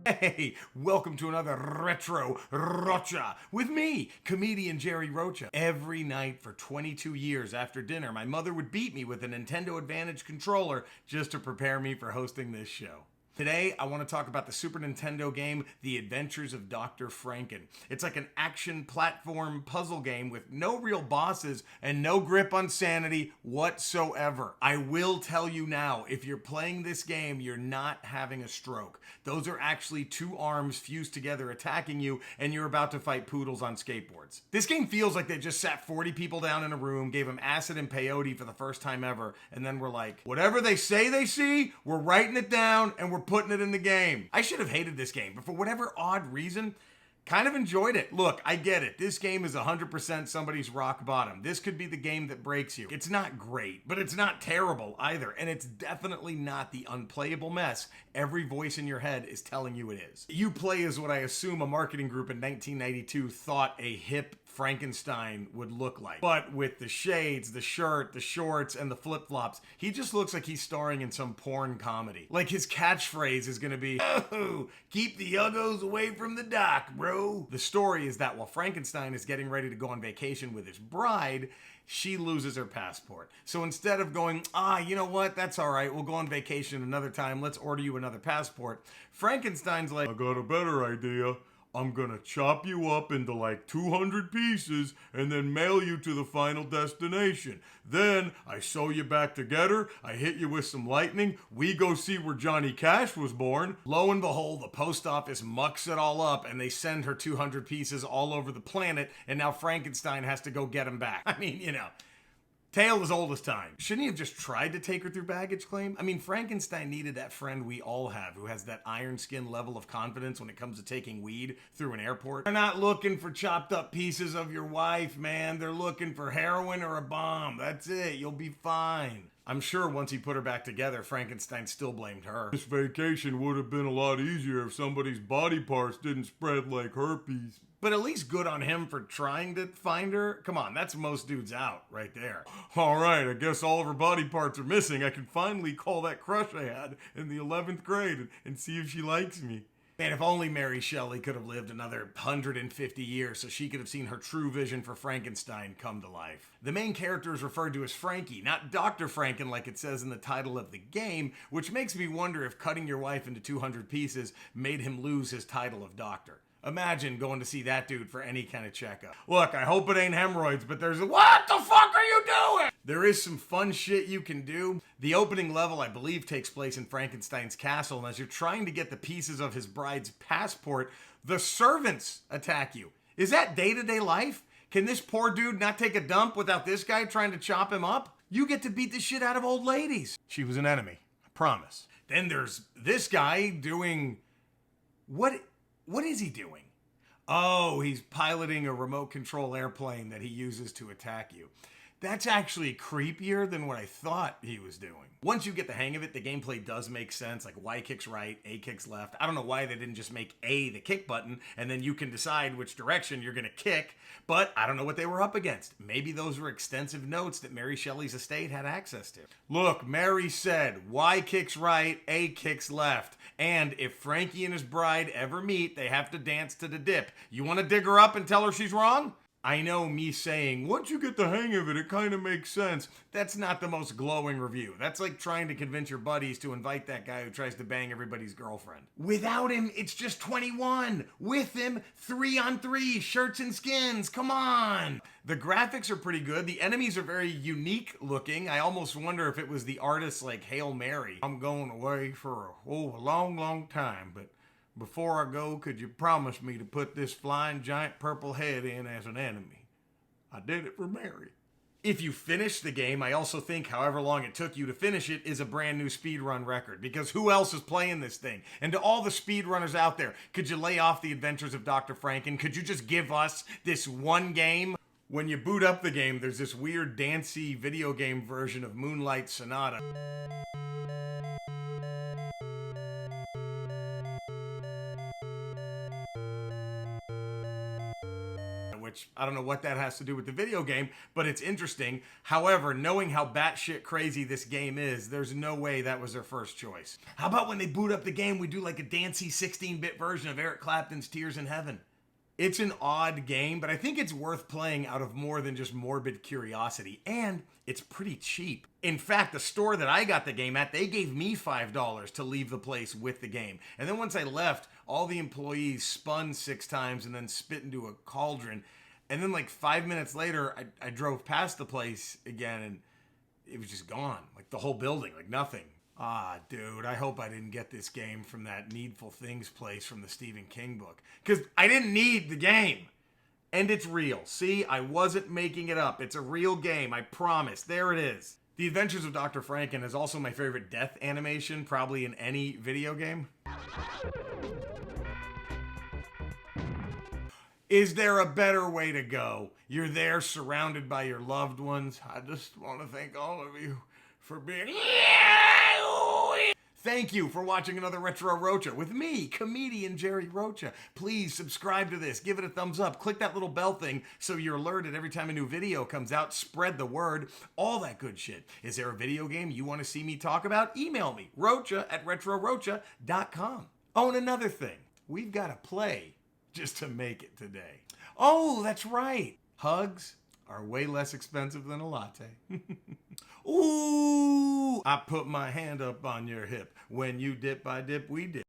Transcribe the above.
Hey, welcome to another Retro Rocha with me, comedian Jerry Rocha. Every night for 22 years after dinner, my mother would beat me with a Nintendo Advantage controller just to prepare me for hosting this show. Today, I want to talk about the Super Nintendo game, The Adventures of Dr. Franken. It's like an action platform puzzle game with no real bosses and no grip on sanity whatsoever. I will tell you now, if you're playing this game, you're not having a stroke. Those are actually two arms fused together attacking you, and you're about to fight poodles on skateboards. This game feels like they just sat 40 people down in a room, gave them acid and peyote for the first time ever, and then we're like, whatever they say they see, we're writing it down and we're putting it in the game. I should have hated this game, but for whatever odd reason, kind of enjoyed it. Look, I get it. This game is 100% somebody's rock bottom. This could be the game that breaks you. It's not great, but it's not terrible either. And it's definitely not the unplayable mess every voice in your head is telling you it is. You play as what I assume a marketing group in 1992 thought a hip Frankenstein would look like. But with the shades, the shirt, the shorts, and the flip-flops, he just looks like he's starring in some porn comedy. Like his catchphrase is gonna be, "Oh, keep the uggos away from the dock, bro." The story is that while Frankenstein is getting ready to go on vacation with his bride, she loses her passport. So instead of going, you know what, that's all right, we'll go on vacation another time, let's order you another passport, Frankenstein's like, I got a better idea. I'm gonna chop you up into like 200 pieces and then mail you to the final destination. Then I sew you back together, I hit you with some lightning, we go see where Johnny Cash was born. Lo and behold, the post office mucks it all up and they send her 200 pieces all over the planet, and now Frankenstein has to go get them back. I mean, tale as old as time. Shouldn't he have just tried to take her through baggage claim? I mean, Frankenstein needed that friend we all have who has that iron skin level of confidence when it comes to taking weed through an airport. They're not looking for chopped up pieces of your wife, man. They're looking for heroin or a bomb. That's it. You'll be fine. I'm sure once he put her back together, Frankenstein still blamed her. This vacation would have been a lot easier if somebody's body parts didn't spread like herpes. But at least good on him for trying to find her. Come on, that's most dudes out right there. All right, I guess all of her body parts are missing. I can finally call that crush I had in the 11th grade and see if she likes me. Man, if only Mary Shelley could have lived another 150 years so she could have seen her true vision for Frankenstein come to life. The main character is referred to as Frankie, not Dr. Franken like it says in the title of the game, which makes me wonder if cutting your wife into 200 pieces made him lose his title of doctor. Imagine going to see that dude for any kind of checkup. Look, I hope it ain't hemorrhoids, but there's what the fuck are you doing? There is some fun shit you can do. The opening level, I believe, takes place in Frankenstein's castle, and as you're trying to get the pieces of his bride's passport, the servants attack you. Is that day-to-day life? Can this poor dude not take a dump without this guy trying to chop him up? You get to beat the shit out of old ladies. She was an enemy, I promise. Then there's this guy doing... What is he doing? Oh, he's piloting a remote control airplane that he uses to attack you. That's actually creepier than what I thought he was doing. Once you get the hang of it, the gameplay does make sense, like Y kicks right, A kicks left. I don't know why they didn't just make A the kick button, and then you can decide which direction you're gonna kick, but I don't know what they were up against. Maybe those were extensive notes that Mary Shelley's estate had access to. Look, Mary said, Y kicks right, A kicks left, and if Frankie and his bride ever meet, they have to dance to the dip. You wanna dig her up and tell her she's wrong? I know me saying, once you get the hang of it, it kind of makes sense. That's not the most glowing review. That's like trying to convince your buddies to invite that guy who tries to bang everybody's girlfriend. Without him, it's just 21. With him, 3-on-3, shirts and skins. Come on. The graphics are pretty good. The enemies are very unique looking. I almost wonder if it was the artist's like Hail Mary. I'm going away for a long, long time, but before I go, could you promise me to put this flying giant purple head in as an enemy? I did it for Mary. If you finish the game, I also think however long it took you to finish it is a brand new speedrun record, because who else is playing this thing? And to all the speedrunners out there, could you lay off the Adventures of Dr. Franken? Could you just give us this one game? When you boot up the game, there's this weird dancey video game version of Moonlight Sonata. which I don't know what that has to do with the video game, but it's interesting. However, knowing how batshit crazy this game is, there's no way that was their first choice. How about when they boot up the game, we do like a dancey 16-bit version of Eric Clapton's Tears in Heaven? It's an odd game, but I think it's worth playing out of more than just morbid curiosity, and it's pretty cheap. In fact, the store that I got the game at, they gave me $5 to leave the place with the game. And then once I left, all the employees spun 6 times and then spit into a cauldron. And then like 5 minutes later, I drove past the place again and it was just gone. Like the whole building, like nothing. Ah, dude, I hope I didn't get this game from that Needful Things place from the Stephen King book. Because I didn't need the game. And it's real. See, I wasn't making it up. It's a real game, I promise. There it is. The Adventures of Dr. Franken is also my favorite death animation, probably in any video game. Is there a better way to go? You're there surrounded by your loved ones. I just want to thank all of you for being... Thank you for watching another Retro Rocha with me, comedian Jerry Rocha. Please subscribe to this, give it a thumbs up, click that little bell thing so you're alerted every time a new video comes out, spread the word, all that good shit. Is there a video game you want to see me talk about? Email me, rocha@retrorocha.com. Oh, and another thing, we've got to play just to make it today. Oh, that's right. Hugs are way less expensive than a latte. Ooh, I put my hand up on your hip. When you dip, I dip, we dip.